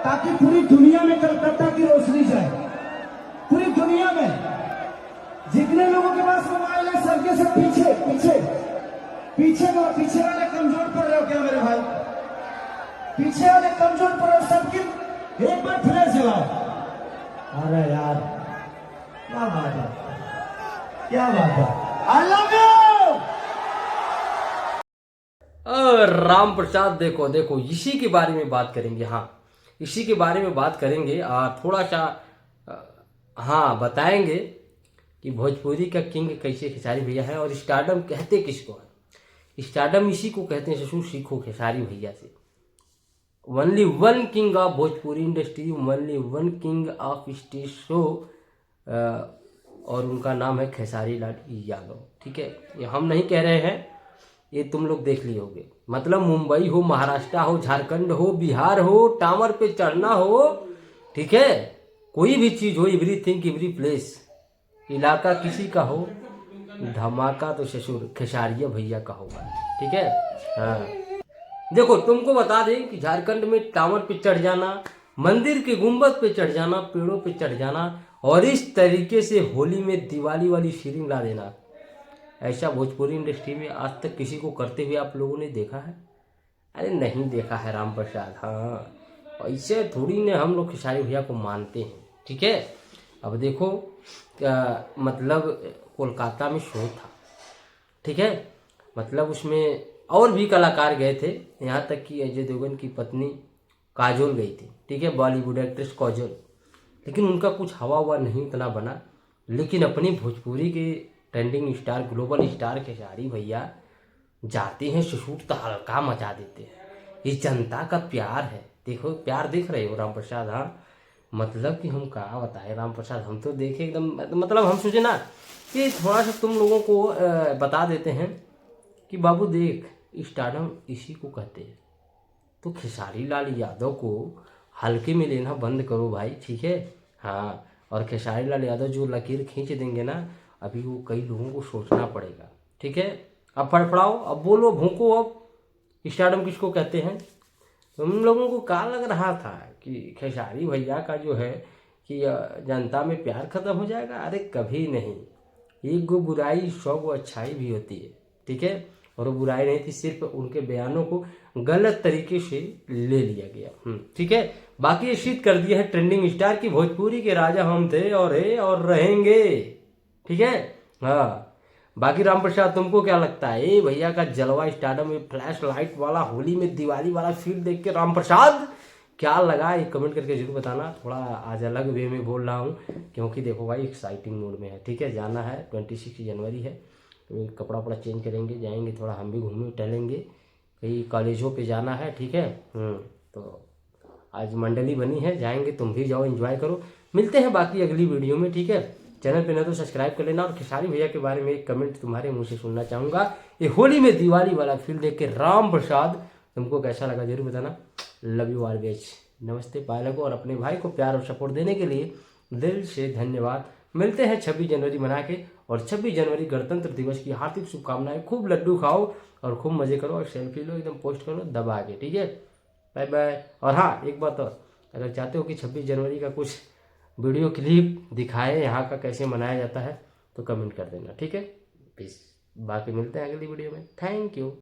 ताकि पूरी दुनिया में कलकत्ता की रोशनी जाए। पूरी दुनिया में जितने लोगों के पास मोबाइल है सबके सब पीछे पीछे पीछे पीछे वाले कमजोर पड़ रहे हो क्या मेरे भाई? पीछे वाले कमजोर पड़ रहे हो सबकी एक बार फ्लैश जलाओ। अरे यार क्या बात है, क्या बात है। I love you. Ram Prasad देखो देखो इसी के बारे में बात करेंगे। हाँ, इसी के बारे में बात करेंगे और थोड़ा सा हाँ बताएंगे कि भोजपुरी का किंग कैसे खेसारी भैया है और स्टारडम कहते किसको है। स्टारडम इसी को कहते हैं, ससुर सीखो खेसारी भैया से। Only one king of Bhojpuri industry, only one king of stage show, और उनका नाम है खेसारी लाल यादव। ठीक है, ये हम नहीं कह रहे हैं, ये तुम लोग देख लिए होगे। मतलब मुंबई हो, महाराष्ट्र हो, झारखंड हो, बिहार हो, टावर पे चढ़ना हो, ठीक है, कोई भी चीज हो, एवरीथिंग एवरी प्लेस, इलाका किसी का हो, धमाका तो ससुर खेसारिया भैया का होगा। ठीक है। हाँ, देखो तुमको बता दें कि झारखंड में टावर पे चढ़ जाना, मंदिर के गुंबद पे चढ़ जाना, पेड़ों पे चढ़ जाना और इस तरीके से होली में दिवाली वाली फीलिंग ला देना, ऐसा भोजपुरी इंडस्ट्री में आज तक किसी को करते हुए आप लोगों ने देखा है? अरे नहीं देखा है राम प्रसाद। हाँ, ऐसे थोड़ी ने हम लोग खेसारी भैया को मानते हैं। ठीक है। अब देखो मतलब कोलकाता में शो था, ठीक है, मतलब उसमें और भी कलाकार गए थे, यहाँ तक कि अजय देवगन की पत्नी काजोल गई थी। ठीक है, बॉलीवुड एक्ट्रेस काजोल, लेकिन उनका कुछ हवा हुआ नहीं इतना बना। लेकिन अपनी भोजपुरी के trending star, global star Khesari भैया जाते हैं, शूट तो हल्का मचा देते हैं। ये जनता का प्यार है। देखो प्यार देख रहे हो राम प्रसाद। हाँ, मतलब कि हम कहाँ बताए राम प्रसाद, हम तो देखे एकदम, मतलब हम सोचे ना कि थोड़ा सा तुम लोगों को बता देते हैं कि बाबू देख, स्टारडम इसी को कहते हैं। तो खेसारी लाल यादव को हल्के में लेना बंद करो भाई। ठीक है। हाँ, और खेसारी लाल यादव जो लकीर खींच देंगे ना, अभी वो कई लोगों को सोचना पड़ेगा। ठीक है, अब फड़फड़ाओ, अब बोलो, भूको। अब स्टारडम किसको कहते हैं? तुम लोगों को क्या लग रहा था कि खेसारी भैया का जो है कि जनता में प्यार खत्म हो जाएगा? अरे कभी नहीं। एक गो बुराई 100 गो अच्छाई भी होती है। ठीक है, और वो बुराई नहीं थी, सिर्फ उनके बयानों को गलत तरीके से ले लिया गया। ठीक है, बाकी ये सिद्ध कर दिया है ट्रेंडिंग स्टार की भोजपुरी के राजा हम थे और है और रहेंगे। ठीक है। हाँ, बाकी राम प्रसाद तुमको क्या लगता है? ए भैया का जलवा स्टारडम में फ्लैश लाइट वाला, होली में दिवाली वाला फील देख के राम प्रसाद क्या लगा, एक कमेंट करके जरूर बताना। थोड़ा आज अलग वे में बोल रहा हूँ क्योंकि देखो भाई एक्साइटिंग मूड में है। ठीक है, जाना है, 26 जनवरी है, तो कपड़ा वपड़ा चेंज करेंगे, जाएंगे, थोड़ा हम भी घूमें टहलेंगे, कई कॉलेजों पे जाना है। ठीक है। तो आज मंडली बनी है, जाएंगे, तुम भी जाओ, एंजॉय करो। मिलते हैं बाकी अगली वीडियो में। ठीक है, चैनल पे न तो सब्सक्राइब कर लेना और खेसारी भैया के बारे में एक कमेंट तुम्हारे मुंह से सुनना चाहूँगा। ये होली में दिवाली वाला फील देख के राम प्रसाद तुमको कैसा लगा जरूर बताना। Love you always. नमस्ते, बाय लगो, और अपने भाई को प्यार और सपोर्ट देने के लिए दिल से धन्यवाद। मिलते हैं 26 जनवरी मना के, और 26 जनवरी गणतंत्र दिवस की हार्दिक शुभकामनाएं। खूब लड्डू खाओ और खूब मजे करो और सेल्फी लो, एकदम पोस्ट करो दबा के। ठीक है, बाय बाय। और हाँ, एक बात और, अगर चाहते हो कि 26 जनवरी का कुछ वीडियो क्लिप दिखाए यहाँ का कैसे मनाया जाता है तो कमेंट कर देना। ठीक है, प्लीज़। बाकी मिलते हैं अगली वीडियो में। Thank you.